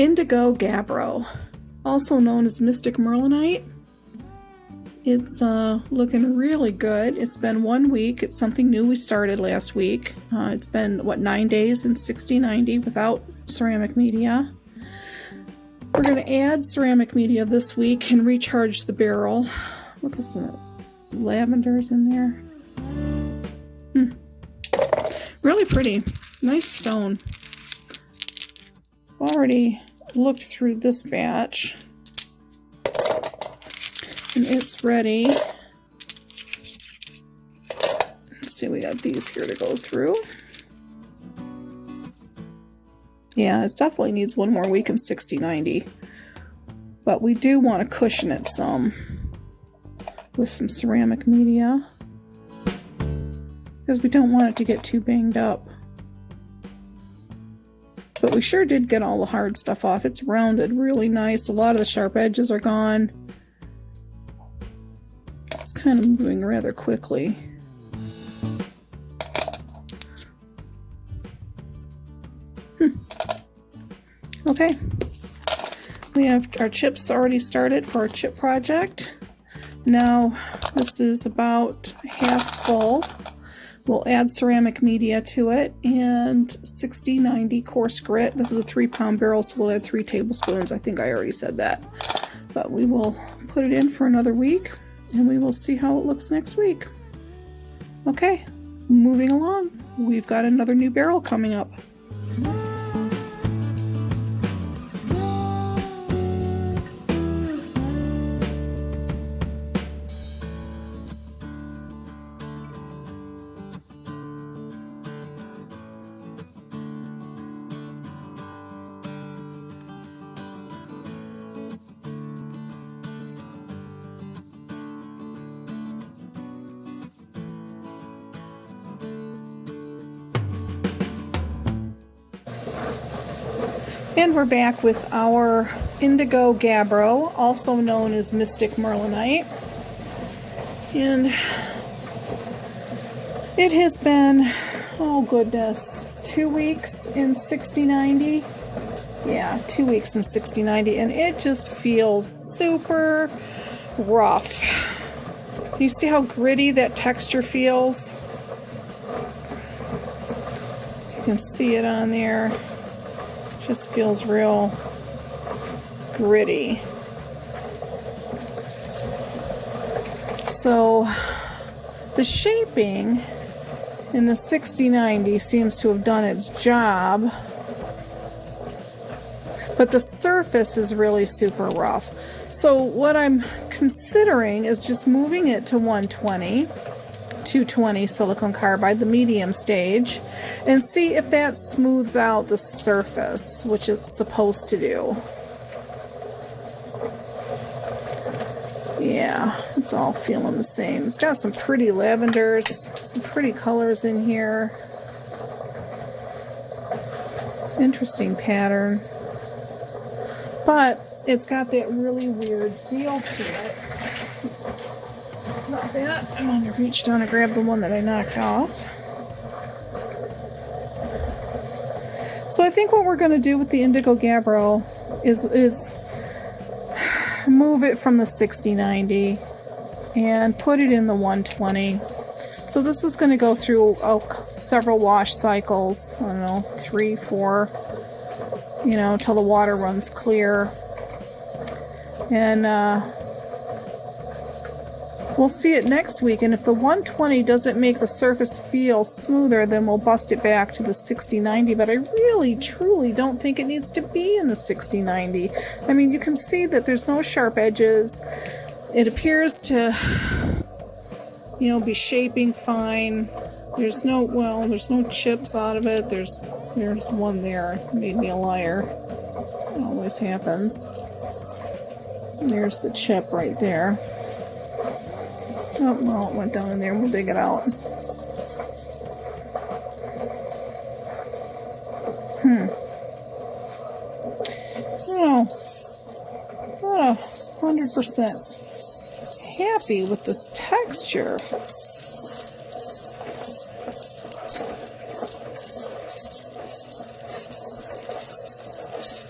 Indigo Gabbro, also known as Mystic Merlinite. It's looking really good. It's been 1 week. It's something new we started last week. It's been, what, 9 days in 60-90 without ceramic media. We're going to add ceramic media this week and recharge the barrel. Look at some lavenders in there. Really pretty. Nice stone. Already looked through this batch. And it's ready. Let's see, we got these here to go through. Yeah, it definitely needs 1 more week in 60-90. But we do want to cushion it some with some ceramic media, because we don't want it to get too banged up. But we sure did get all the hard stuff off. It's rounded really nice. A lot of the sharp edges are gone. It's kind of moving rather quickly. Okay. We have our chips already started for our chip project. Now this is about half full. We'll add ceramic media to it and 60-90 coarse grit. This is a 3-pound barrel, so we'll add 3 tablespoons. I think I already said that. But we will put it in for another week and we will see how it looks next week. Okay, moving along. We've got another new barrel coming up. And we're back with our Indigo Gabbro, also known as Mystic Merlinite. And it has been, oh goodness, 2 weeks in 60-90. Yeah, 2 weeks in 60-90, and it just feels super rough. You see how gritty that texture feels? You can see it on there. Just feels real gritty. So the shaping in the 60-90 seems to have done its job, but the surface is really super rough. So what I'm considering is just moving it to 120. 220 silicone carbide, the medium stage, and see if that smooths out the surface, which it's supposed to do. Yeah, it's all feeling the same. It's got some pretty lavenders, some pretty colors in here. Interesting pattern. But it's got that really weird feel to it. Not that. I'm going to reach down and grab the one that I knocked off. So I think what we're going to do with the Indigo Gabbro is move it from the 60-90 and put it in the 120. So this is going to go through several wash cycles. I don't know, 3, 4, till the water runs clear. And we'll see it next week, and if the 120 doesn't make the surface feel smoother, then we'll bust it back to the 60-90, but I really, truly don't think it needs to be in the 60-90. I mean, you can see that there's no sharp edges. It appears to, be shaping fine. There's no chips out of it. There's one there. It made me a liar. It always happens. There's the chip right there. Oh, well, it went down in there. We'll dig it out. Oh, not 100% happy with this texture.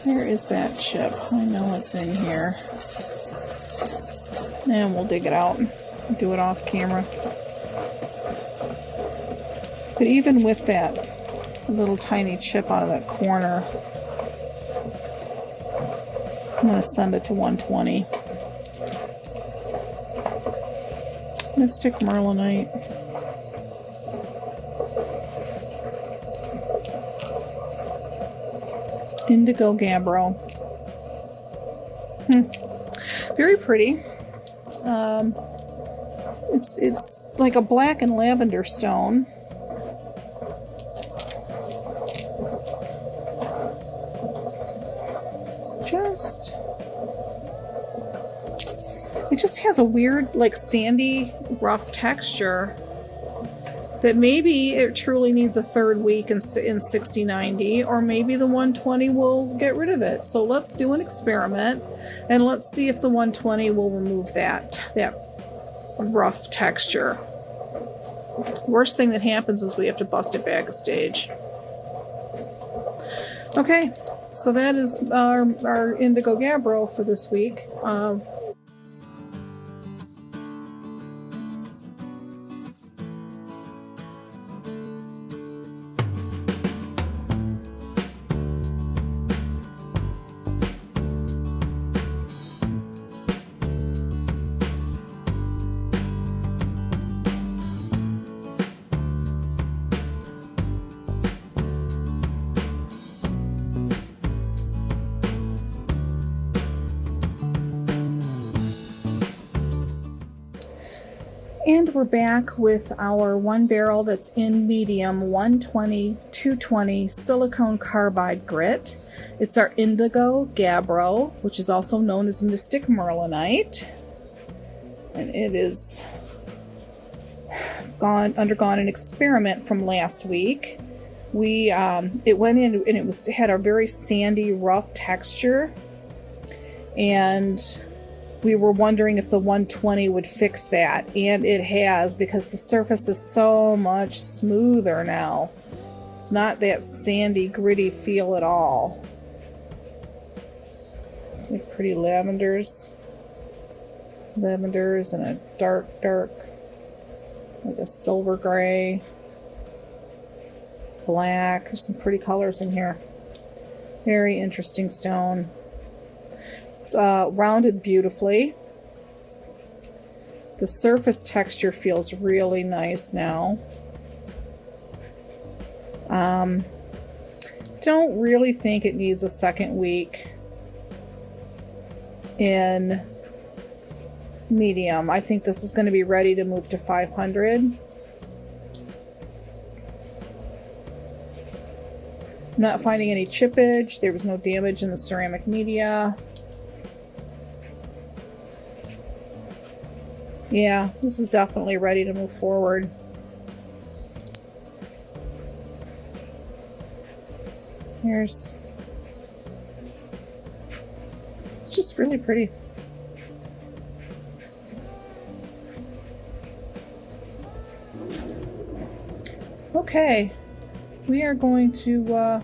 Where is that chip? I know it's in here. And we'll dig it out and do it off camera. But even with that little tiny chip out of that corner, I'm going to send it to 120. Mystic Merlinite. Indigo Gabbro. Very pretty. It's like a black and lavender stone. It just has a weird, like, sandy, rough texture that maybe it truly needs a third week in 60-90, or maybe the 120 will get rid of it. So let's do an experiment, and let's see if the 120 will remove that rough texture. Worst thing that happens is we have to bust it back a stage. Okay, so that is our Indigo Gabbro for this week. And we're back with our one barrel that's in medium 120-220 silicone carbide grit. It's our Indigo Gabbro, which is also known as Mystic Merlinite. And it is undergone an experiment from last week. It went in and it had a very sandy, rough texture. And we were wondering if the 120 would fix that, and it has, because the surface is so much smoother now. It's not that sandy, gritty feel at all. It's like pretty lavenders and a dark, like a silver gray, black. There's some pretty colors in here. Very interesting stone. It's rounded beautifully. The surface texture feels really nice now. Don't really think it needs a second week in medium. I think this is going to be ready to move to 500. I'm not finding any chippage. There was no damage in the ceramic media. Yeah, this is definitely ready to move forward. It's just really pretty. Okay, we are going to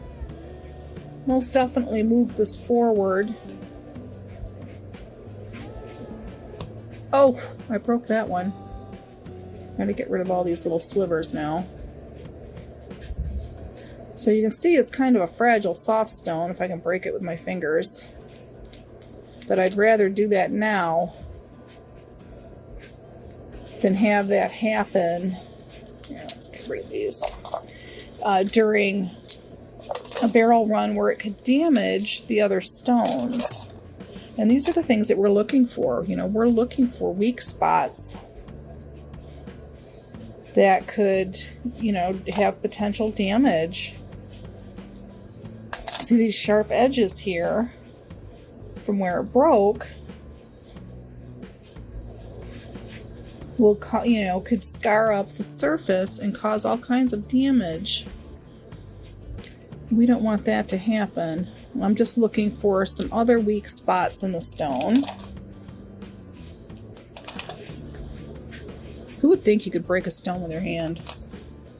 most definitely move this forward. Oh, I broke that one. I'm going to get rid of all these little slivers now. So you can see it's kind of a fragile soft stone if I can break it with my fingers. But I'd rather do that now than have that happen. Yeah, let's get rid of these. During a barrel run where it could damage the other stones. And these are the things that we're looking for. You know, we're looking for weak spots that could, you know, have potential damage. See these sharp edges here from where it broke will, you know, could scar up the surface and cause all kinds of damage. We don't want that to happen. I'm just looking for some other weak spots in the stone. Who would think you could break a stone with your hand?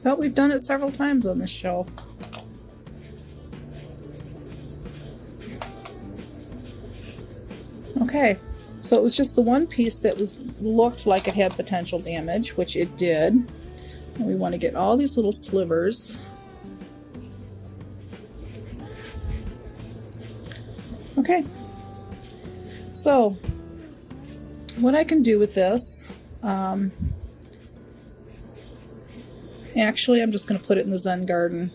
But we've done it several times on this show. Okay, so it was just the one piece that looked like it had potential damage, which it did. And we want to get all these little slivers. Okay, so what I can do with this, actually I'm just going to put it in the Zen Garden.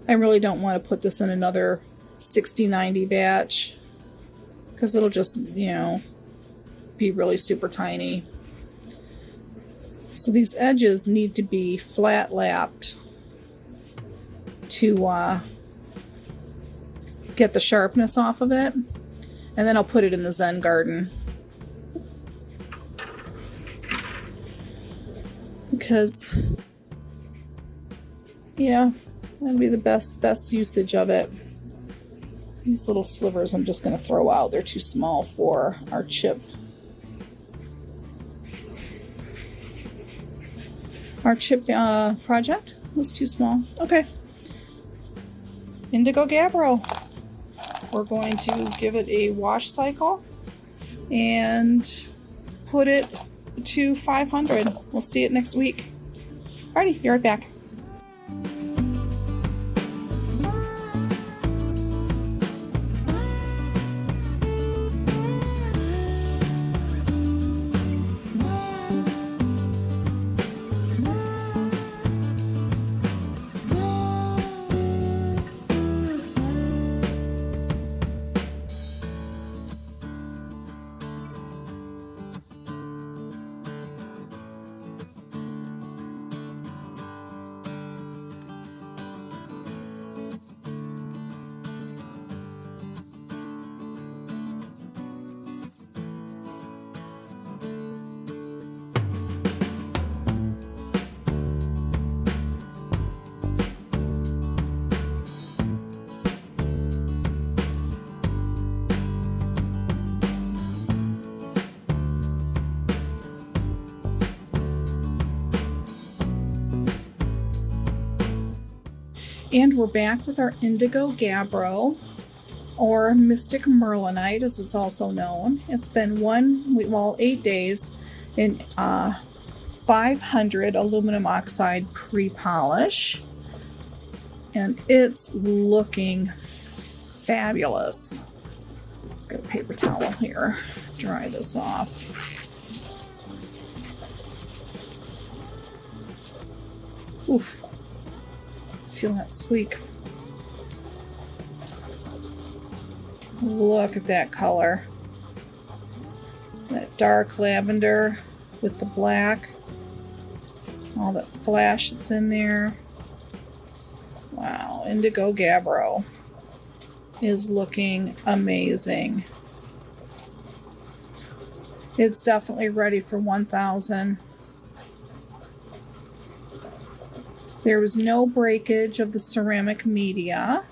I really don't want to put this in another 60-90 batch because it'll just, be really super tiny. So these edges need to be flat lapped to get the sharpness off of it, and then I'll put it in the Zen Garden because that'd be the best usage of it. These little slivers I'm just going to throw out. They're too small for our chip. Our chip project was too small. Okay. Indigo Gabbro. We're going to give it a wash cycle and put it to 500. We'll see it next week. Alrighty, be right back. And we're back with our Indigo Gabbro, or Mystic Merlinite as it's also known. It's been 8 days in 500 aluminum oxide pre-polish. And it's looking fabulous. Let's get a paper towel here, dry this off. Oof. Feel that squeak. Look at that color. That dark lavender with the black. All that flash that's in there. Wow, Indigo Gabbro is looking amazing. It's definitely ready for 1,000. There was no breakage of the ceramic media.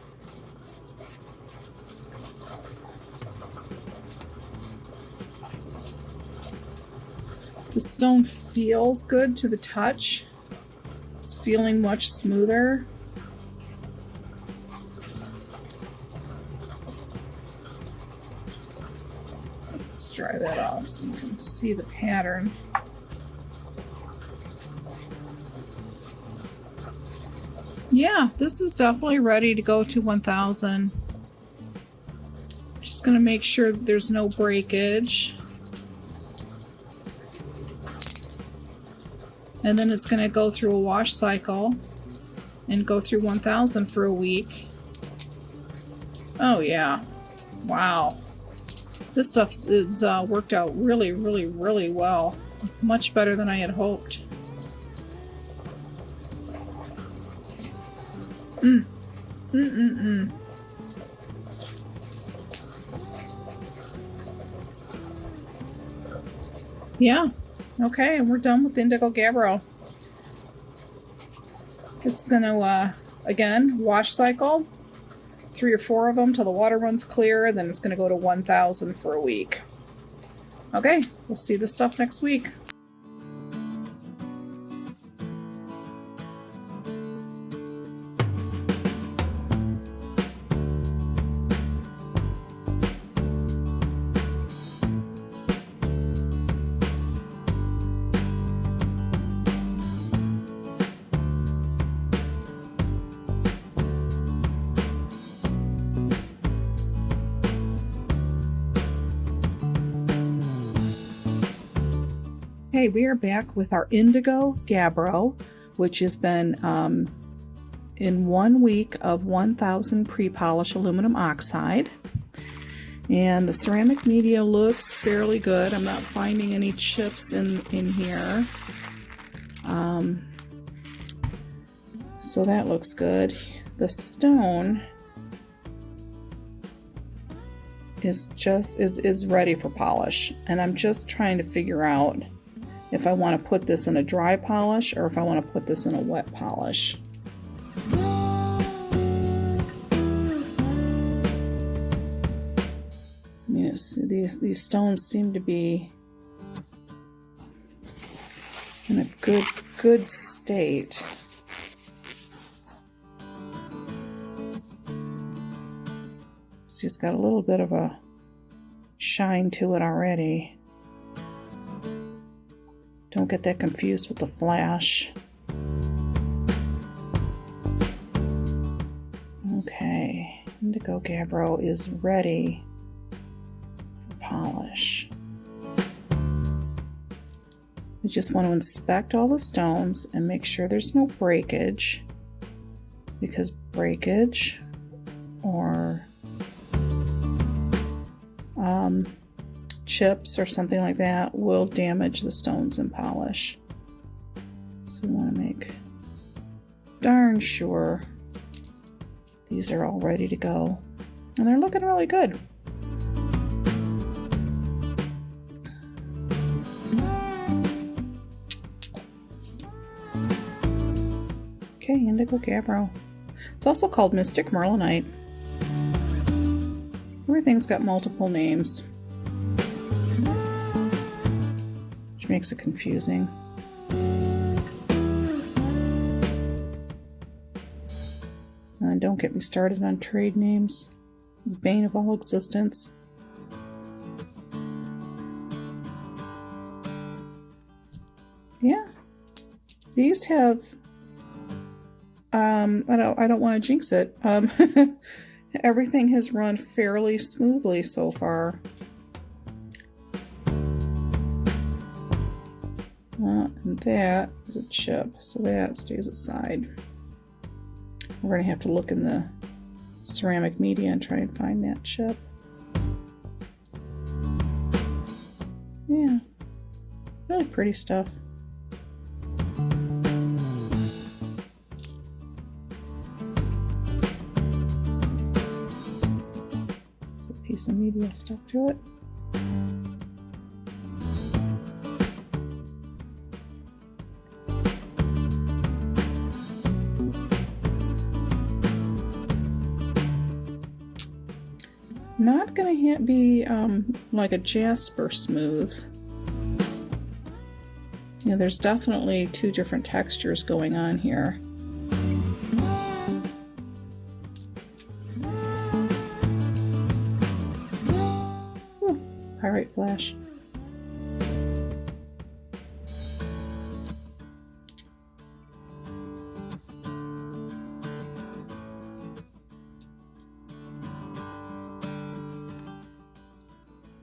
The stone feels good to the touch. It's feeling much smoother. Let's dry that off so you can see the pattern. Yeah, this is definitely ready to go to 1,000. Just going to make sure that there's no breakage. And then it's going to go through a wash cycle and go through 1,000 for a week. Oh yeah. Wow. This stuff is worked out really, really, really well. Much better than I had hoped. Yeah. Okay, and we're done with Indigo Gabbro. It's gonna, again, wash cycle. 3 or 4 of them till the water runs clear. Then it's gonna go to 1,000 for a week. Okay, we'll see this stuff next week. Hey, we are back with our Indigo Gabbro, which has been in 1 week of 1000 pre-polished aluminum oxide. And the ceramic media looks fairly good. I'm not finding any chips in here. So that looks good. The stone is ready for polish, and I'm just trying to figure out if I want to put this in a dry polish or if I want to put this in a wet polish. I mean, these stones seem to be in a good state. See, it's got a little bit of a shine to it already. Don't get that confused with the flash. Okay, Indigo Gabbro is ready for polish. We just want to inspect all the stones and make sure there's no breakage, because breakage or chips or something like that will damage the stones in polish. So we want to make darn sure these are all ready to go. And they're looking really good. Okay, Indigo Gabbro. It's also called Mystic Merlinite. Everything's got multiple names, which makes it confusing. And don't get me started on trade names. Bane of all existence. Yeah. These have I don't want to jinx it. Everything has run fairly smoothly so far. And that is a chip, so that stays aside. We're going to have to look in the ceramic media and try and find that chip. Yeah, really pretty stuff. There's a piece of media stuck to it. Not gonna be like a jasper smooth. Yeah, there's definitely two different textures going on here. Ooh, pyrite flash.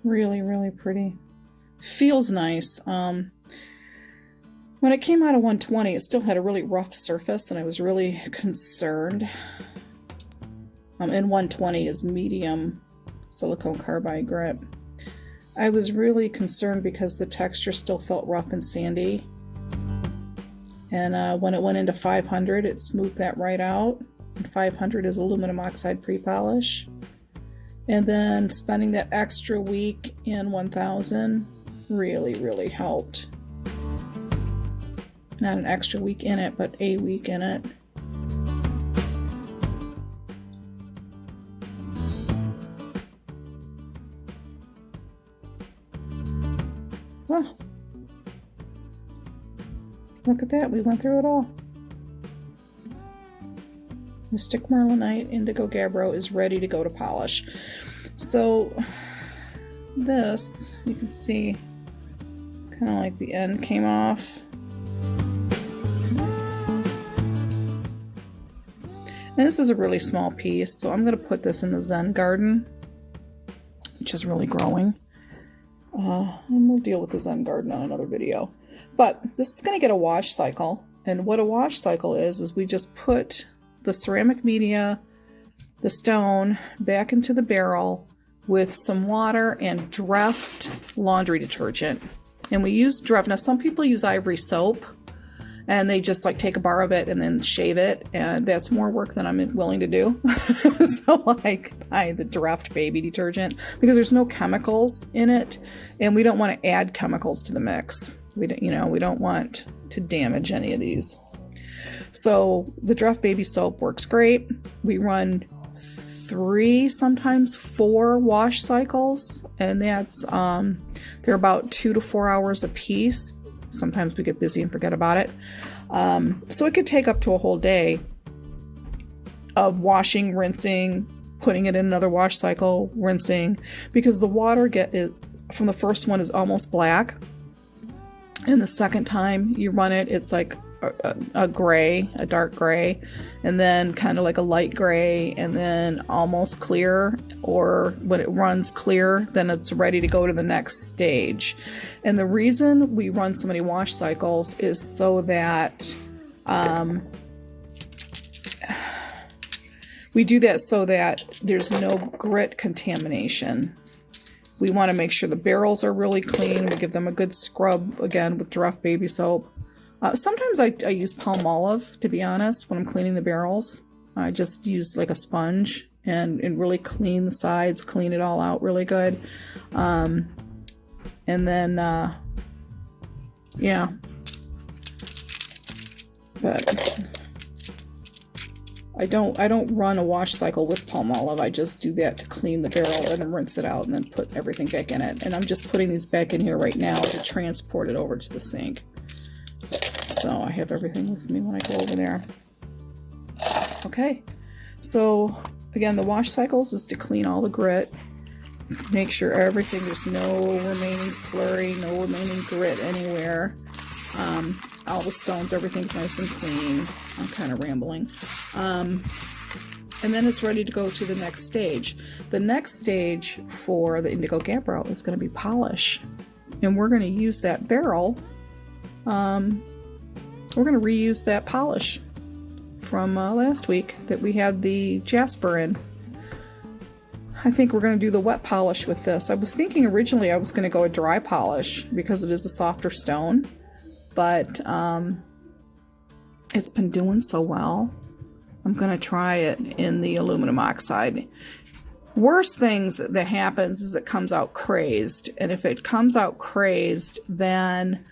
Really, really pretty. Feels nice. When it came out of 120, it still had a really rough surface, and I was really concerned. And 120 is medium silicone carbide grit. I was really concerned because the texture still felt rough and sandy. And when it went into 500, it smoothed that right out. And 500 is aluminum oxide pre-polish. And then spending that extra week in 1000 really, really helped. Not an extra week in it, but a week in it. Well, look at that. We went through it all. Mystic Merlinite Indigo Gabbro is ready to go to polish. So this, you can see, kind of like the end came off. And this is a really small piece, so I'm going to put this in the Zen garden, which is really growing. And we'll deal with the Zen garden on another video. But this is going to get a wash cycle. And what a wash cycle is we just put the ceramic media, the stone, back into the barrel with some water and Dreft laundry detergent. And we use Dreft. Now, some people use Ivory soap, and they just like take a bar of it and then shave it. And that's more work than I'm willing to do. So I buy the Dreft baby detergent because there's no chemicals in it. And we don't want to add chemicals to the mix. We don't want to damage any of these. So the Dreft baby soap works great. We run 3, sometimes 4 wash cycles, and that's they're about 2 to 4 hours a piece. Sometimes we get busy and forget about it. So it could take up to a whole day of washing, rinsing, putting it in another wash cycle, rinsing, because the water from the first one is almost black, and the second time you run it, it's like a gray, a dark gray, and then kind of like a light gray, and then almost clear, or when it runs clear, then it's ready to go to the next stage. And the reason we run so many wash cycles is so that we do that so that there's no grit contamination. We want to make sure the barrels are really clean. We give them a good scrub, again, with Dreft baby soap. Sometimes I use Palmolive, to be honest, when I'm cleaning the barrels. I just use like a sponge and really clean the sides, clean it all out really good. And then, yeah. But I don't run a wash cycle with Palmolive. I just do that to clean the barrel and then rinse it out and then put everything back in it. And I'm just putting these back in here right now to transport it over to the sink. So I have everything with me when I go over there. Okay, so again, the wash cycles is to clean all the grit, make sure there's no remaining slurry, no remaining grit anywhere. All the stones, everything's nice and clean. I'm kind of rambling. And then it's ready to go to the next stage. The next stage for the Indigo Gabbro is going to be polish. And we're going to use that barrel. We're going to reuse that polish from last week that we had the Jasper in. I think we're going to do the wet polish with this. I was thinking originally I was going to go a dry polish because it is a softer stone, but it's been doing so well. I'm going to try it in the aluminum oxide. Worst things that happens is it comes out crazed, and if it comes out crazed, then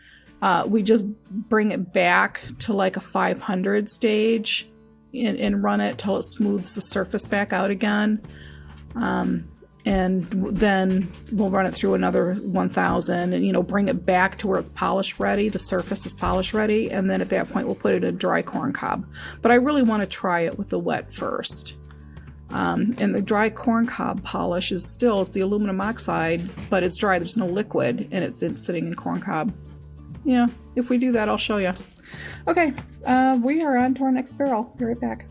we just bring it back to like a 500 stage and run it till it smooths the surface back out again. And then we'll run it through another 1000 and, bring it back to where it's polish ready. The surface is polish ready. And then at that point, we'll put it in a dry corn cob. But I really want to try it with the wet first. And the dry corn cob polish it's the aluminum oxide, but it's dry. There's no liquid, and it's sitting in corn cob. Yeah, if we do that, I'll show you. Okay, we are on to our next barrel. Be right back.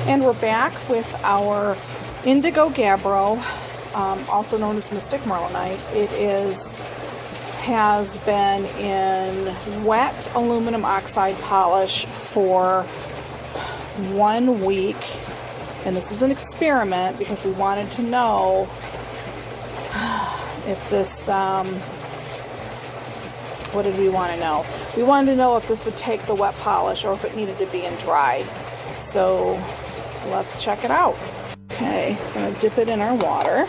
And we're back with our Indigo Gabbro, also known as Mystic Merlinite. It has been in wet aluminum oxide polish for 1 week. And this is an experiment because we wanted to know if this, what did we want to know? We wanted to know if this would take the wet polish or if it needed to be in dry. So let's check it out. Okay, I'm going to dip it in our water.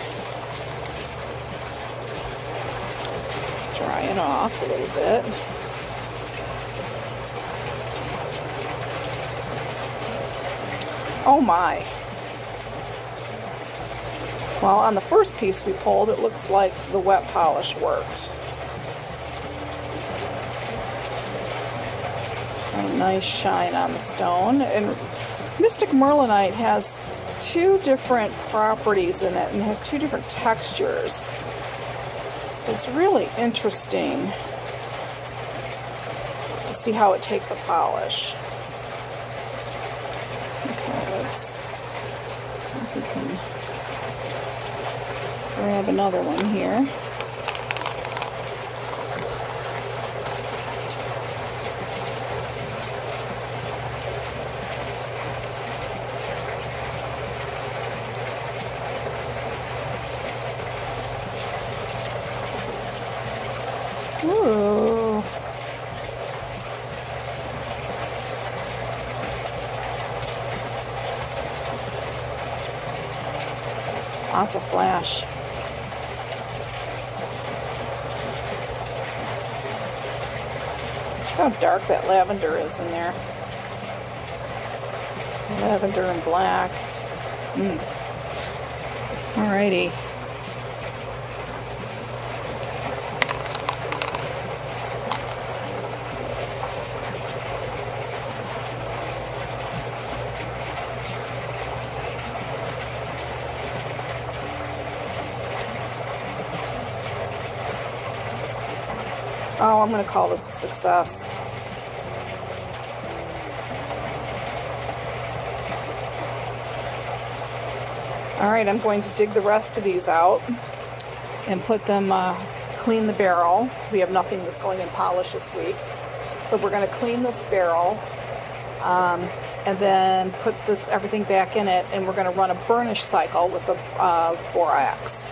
Let's dry it off a little bit. Oh my. Well, on the first piece we pulled, it looks like the wet polish worked. A nice shine on the stone. And Mystic Merlinite has two different properties in it and has two different textures. So it's really interesting to see how it takes a polish. Okay, let's see if we can grab another one here. Ooh. Lots of flash. Look how dark that lavender is in there. Lavender and black. Alrighty. Oh, I'm going to call this a success. Alright, I'm going to dig the rest of these out and put them, clean the barrel. We have nothing that's going in polish this week. So we're going to clean this barrel and then put everything back in it, and we're going to run a burnish cycle with the borax.